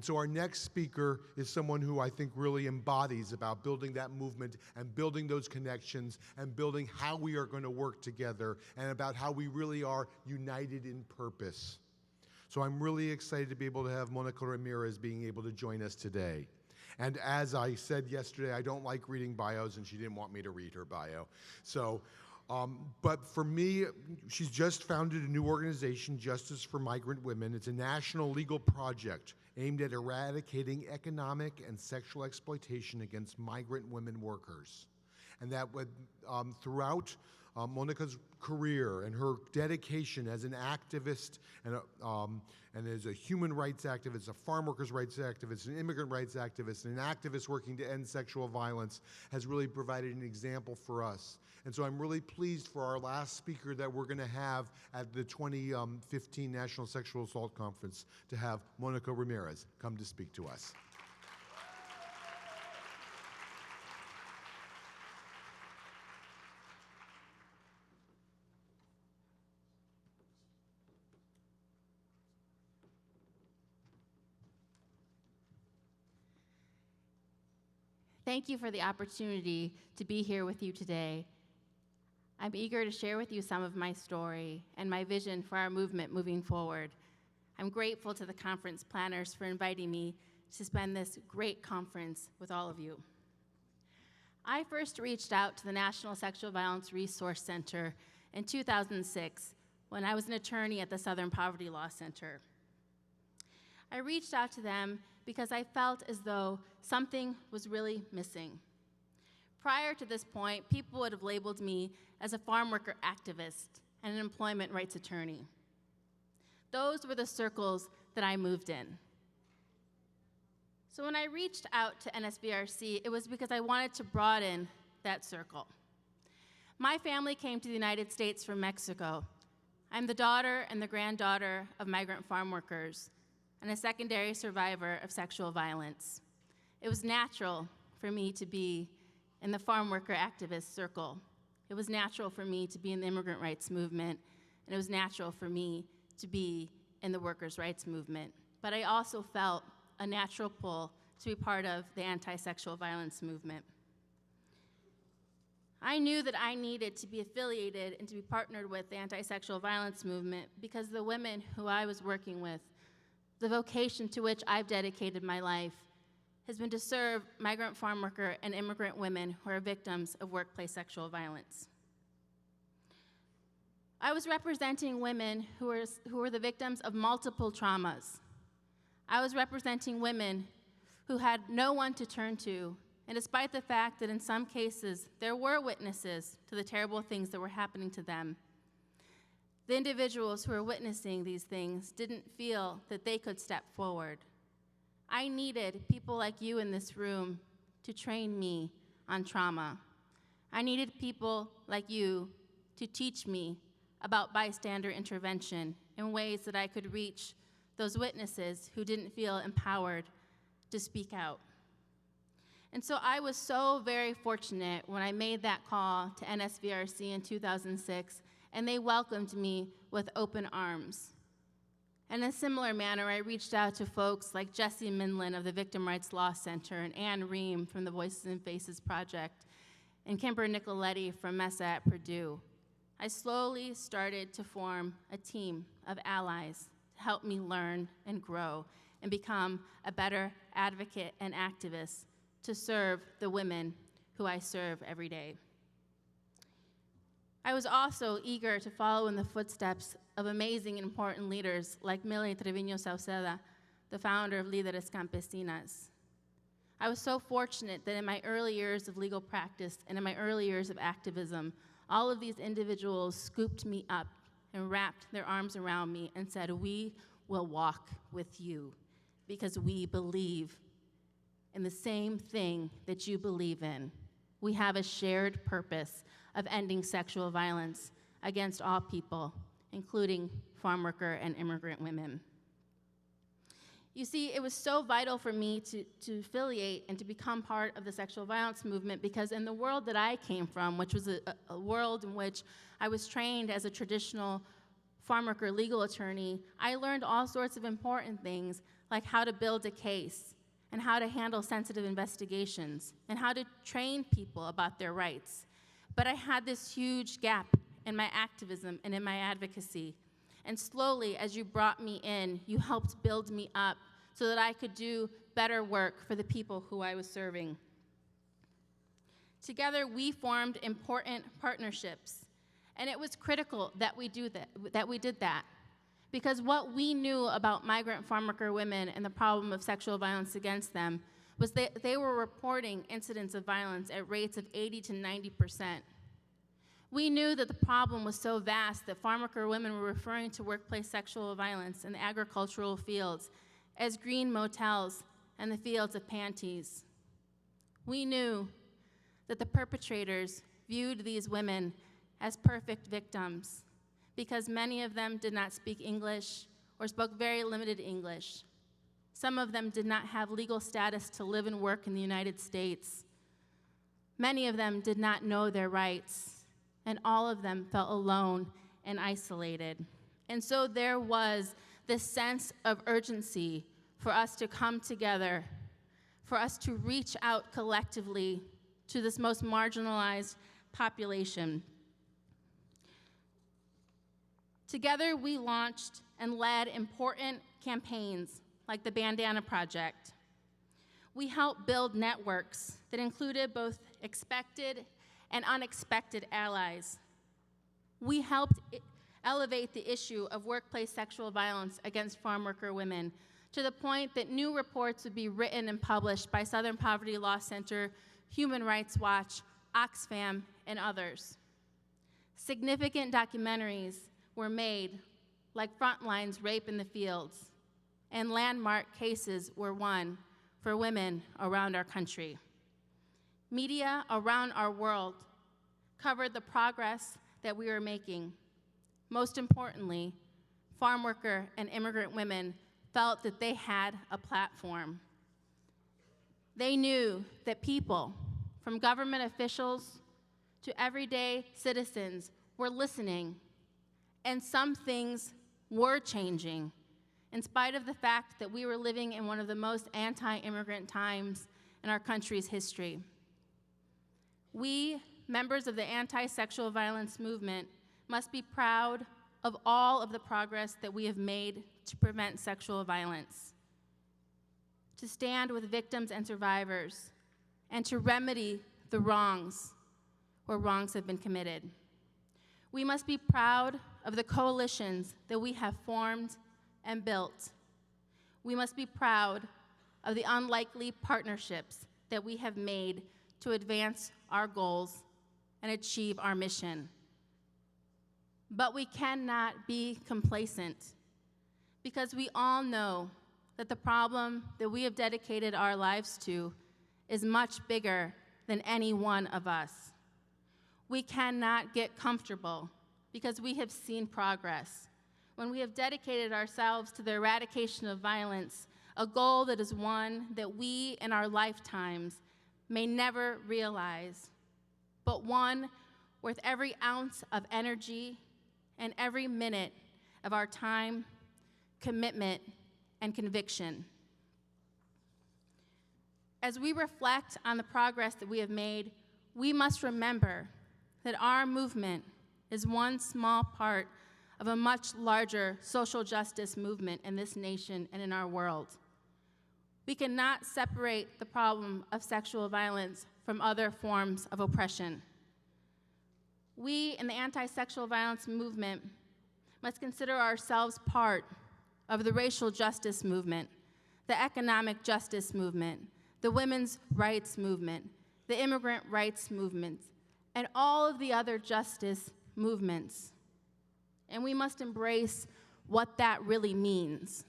so our next speaker is someone who I think really embodies about building that movement and building those connections and building how we are going to work together and about how we really are united in purpose. So I'm really excited to be able to have Monaco Ramirez being able to join us today. And as I said yesterday, I don't like reading bios, and she didn't want me to read her bio. So, but for me, she's just founded a new organization, Justice for Migrant Women. It's a national legal project aimed at eradicating economic and sexual exploitation against migrant women workers. And that would, throughout Monica's career and her dedication as an activist and as a human rights activist, a farm workers' rights activist, an immigrant rights activist, and an activist working to end sexual violence has really provided an example for us. And so I'm really pleased for our last speaker that we're going to have at the 2015 National Sexual Assault Conference to have Monaco Ramirez come to speak to us. Thank you for the opportunity to be here with you today. I'm eager to share with you some of my story and my vision for our movement moving forward. I'm grateful to the conference planners for inviting me to spend this great conference with all of you. I first reached out to the National Sexual Violence Resource Center in 2006 when I was an attorney at the Southern Poverty Law Center. I reached out to them because I felt as though something was really missing. Prior to this point, people would have labeled me as a farm worker activist and an employment rights attorney. Those were the circles that I moved in. So when I reached out to NSVRC, it was because I wanted to broaden that circle. My family came to the United States from Mexico. I'm the daughter and the granddaughter of migrant farm workers and a secondary survivor of sexual violence. It was natural for me to be in the farm worker activist circle. It was natural for me to be in the immigrant rights movement, and it was natural for me to be in the workers' rights movement. But I also felt a natural pull to be part of the anti-sexual violence movement. I knew that I needed to be affiliated and to be partnered with the anti-sexual violence movement because the women who I was working with, the vocation to which I've dedicated my life, has been to serve migrant farm worker and immigrant women who are victims of workplace sexual violence. I was representing women who were the victims of multiple traumas. I was representing women who had no one to turn to, and despite the fact that in some cases there were witnesses to the terrible things that were happening to them, the individuals who were witnessing these things didn't feel that they could step forward. I needed people like you in this room to train me on trauma. I needed people like you to teach me about bystander intervention in ways that I could reach those witnesses who didn't feel empowered to speak out. And so I was so very fortunate when I made that call to NSVRC in 2006, and they welcomed me with open arms. In a similar manner, I reached out to folks like Jessie Minlin of the Victim Rights Law Center and Anne Ream from the Voices and Faces Project and Kimber Nicoletti from MESA at Purdue. I slowly started to form a team of allies to help me learn and grow and become a better advocate and activist to serve the women who I serve every day. I was also eager to follow in the footsteps of amazing and important leaders like Milly Treviño Sauceda, the founder of Líderes Campesinas. I was so fortunate that in my early years of legal practice and in my early years of activism, all of these individuals scooped me up and wrapped their arms around me and said, "We will walk with you because we believe in the same thing that you believe in. We have a shared purpose of ending sexual violence against all people, including farm worker and immigrant women." You see, it was so vital for me to affiliate and to become part of the sexual violence movement because in the world that I came from, which was a world in which I was trained as a traditional farm worker legal attorney, I learned all sorts of important things, like how to build a case, and how to handle sensitive investigations, and how to train people about their rights. But I had this huge gap in my activism and in my advocacy. And slowly, as you brought me in, you helped build me up so that I could do better work for the people who I was serving. Together, we formed important partnerships, and it was critical that we did that. Because what we knew about migrant farm worker women and the problem of sexual violence against them was that they were reporting incidents of violence at rates of 80 to 90%. We knew that the problem was so vast that farm worker women were referring to workplace sexual violence in the agricultural fields as green motels and the fields of panties. We knew that the perpetrators viewed these women as perfect victims because many of them did not speak English or spoke very limited English. Some of them did not have legal status to live and work in the United States. Many of them did not know their rights, and all of them felt alone and isolated. And so there was this sense of urgency for us to come together, for us to reach out collectively to this most marginalized population. Together, we launched and led important campaigns like the Bandana Project. We helped build networks that included both expected and unexpected allies. We helped elevate the issue of workplace sexual violence against farm worker women to the point that new reports would be written and published by Southern Poverty Law Center, Human Rights Watch, Oxfam, and others. Significant documentaries were made, like Frontline's Rape in the Fields, and landmark cases were won for women around our country. Media around our world covered the progress that we were making. Most importantly, farm worker and immigrant women felt that they had a platform. They knew that people, from government officials to everyday citizens, were listening, and some things were changing, in spite of the fact that we were living in one of the most anti-immigrant times in our country's history. We, members of the anti-sexual violence movement, must be proud of all of the progress that we have made to prevent sexual violence, to stand with victims and survivors, and to remedy the wrongs where wrongs have been committed. We must be proud of the coalitions that we have formed and built. We must be proud of the unlikely partnerships that we have made to advance our goals and achieve our mission. But we cannot be complacent, because we all know that the problem that we have dedicated our lives to is much bigger than any one of us. We cannot get comfortable, because we have seen progress. When we have dedicated ourselves to the eradication of violence, a goal that is one that we in our lifetimes may never realize, but one worth every ounce of energy and every minute of our time, commitment, and conviction. As we reflect on the progress that we have made, we must remember that our movement is one small part of a much larger social justice movement in this nation and in our world. We cannot separate the problem of sexual violence from other forms of oppression. We in the anti-sexual violence movement must consider ourselves part of the racial justice movement, the economic justice movement, the women's rights movement, the immigrant rights movement, and all of the other justice movements. And we must embrace what that really means.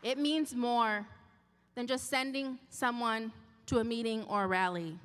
It means more than just sending someone to a meeting or a rally.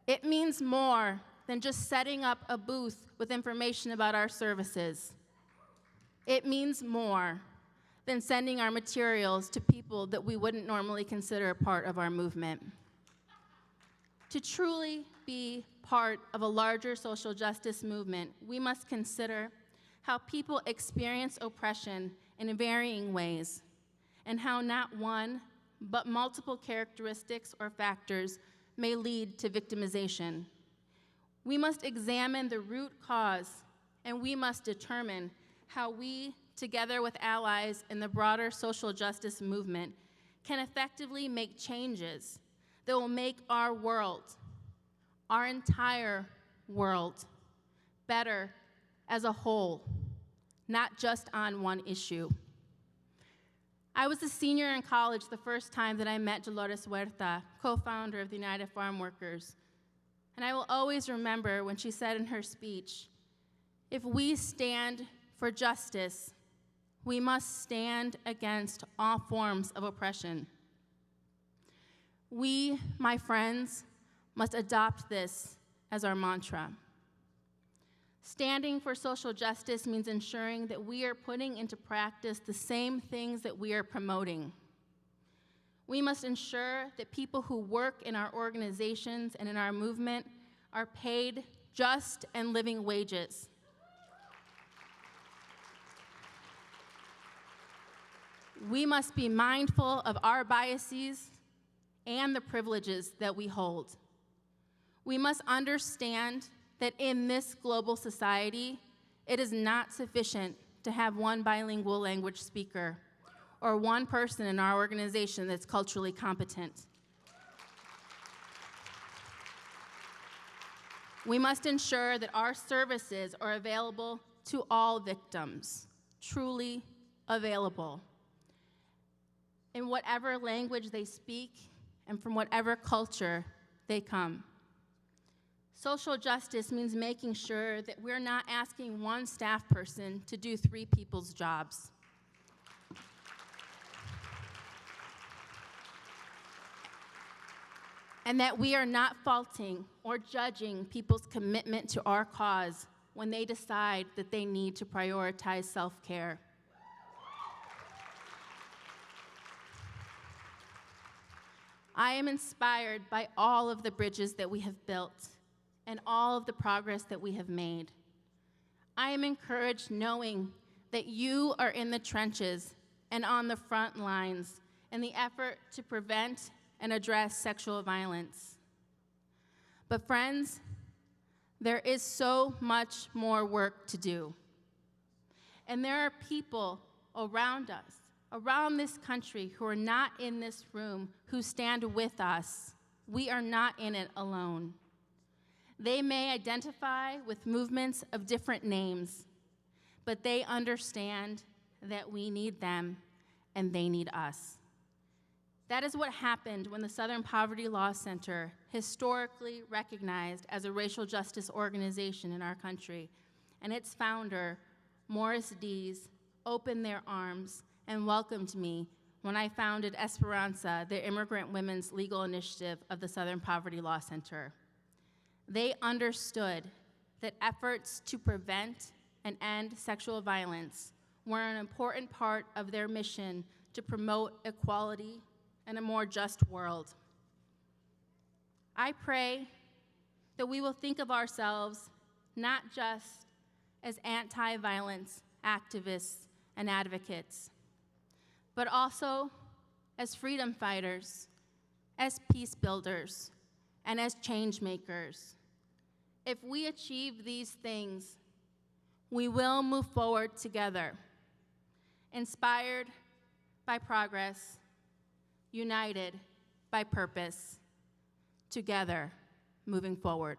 It means more than just setting up a booth with information about our services. It means more than sending our materials to people that we wouldn't normally consider a part of our movement. To truly be part of a larger social justice movement, we must consider how people experience oppression in varying ways, and how not one, but multiple characteristics or factors may lead to victimization. We must examine the root cause, and we must determine how we, together with allies in the broader social justice movement, can effectively make changes that will make our world, our entire world, better as a whole, not just on one issue. I was a senior in college the first time that I met Dolores Huerta, co-founder of the United Farm Workers. And I will always remember when she said in her speech, if we stand for justice, we must stand against all forms of oppression. We, my friends, must adopt this as our mantra. Standing for social justice means ensuring that we are putting into practice the same things that we are promoting. We must ensure that people who work in our organizations and in our movement are paid just and living wages. We must be mindful of our biases and the privileges that we hold. We must understand that in this global society, it is not sufficient to have one bilingual language speaker or one person in our organization that's culturally competent. We must ensure that our services are available to all victims, truly available, in whatever language they speak and from whatever culture they come. Social justice means making sure that we're not asking one staff person to do 3 people's jobs. And that we are not faulting or judging people's commitment to our cause when they decide that they need to prioritize self-care. I am inspired by all of the bridges that we have built and all of the progress that we have made. I am encouraged knowing that you are in the trenches and on the front lines in the effort to prevent and address sexual violence. But friends, there is so much more work to do. And there are people around us, around this country, who are not in this room, who stand with us. We are not in it alone. They may identify with movements of different names, but they understand that we need them and they need us. That is what happened when the Southern Poverty Law Center, historically recognized as a racial justice organization in our country, and its founder, Morris Dees, opened their arms and welcomed me when I founded Esperanza, the Immigrant Women's Legal Initiative of the Southern Poverty Law Center. They understood that efforts to prevent and end sexual violence were an important part of their mission to promote equality and a more just world. I pray that we will think of ourselves not just as anti-violence activists and advocates, but also as freedom fighters, as peace builders, and as change makers. If we achieve these things, we will move forward together, inspired by progress, united by purpose, together moving forward.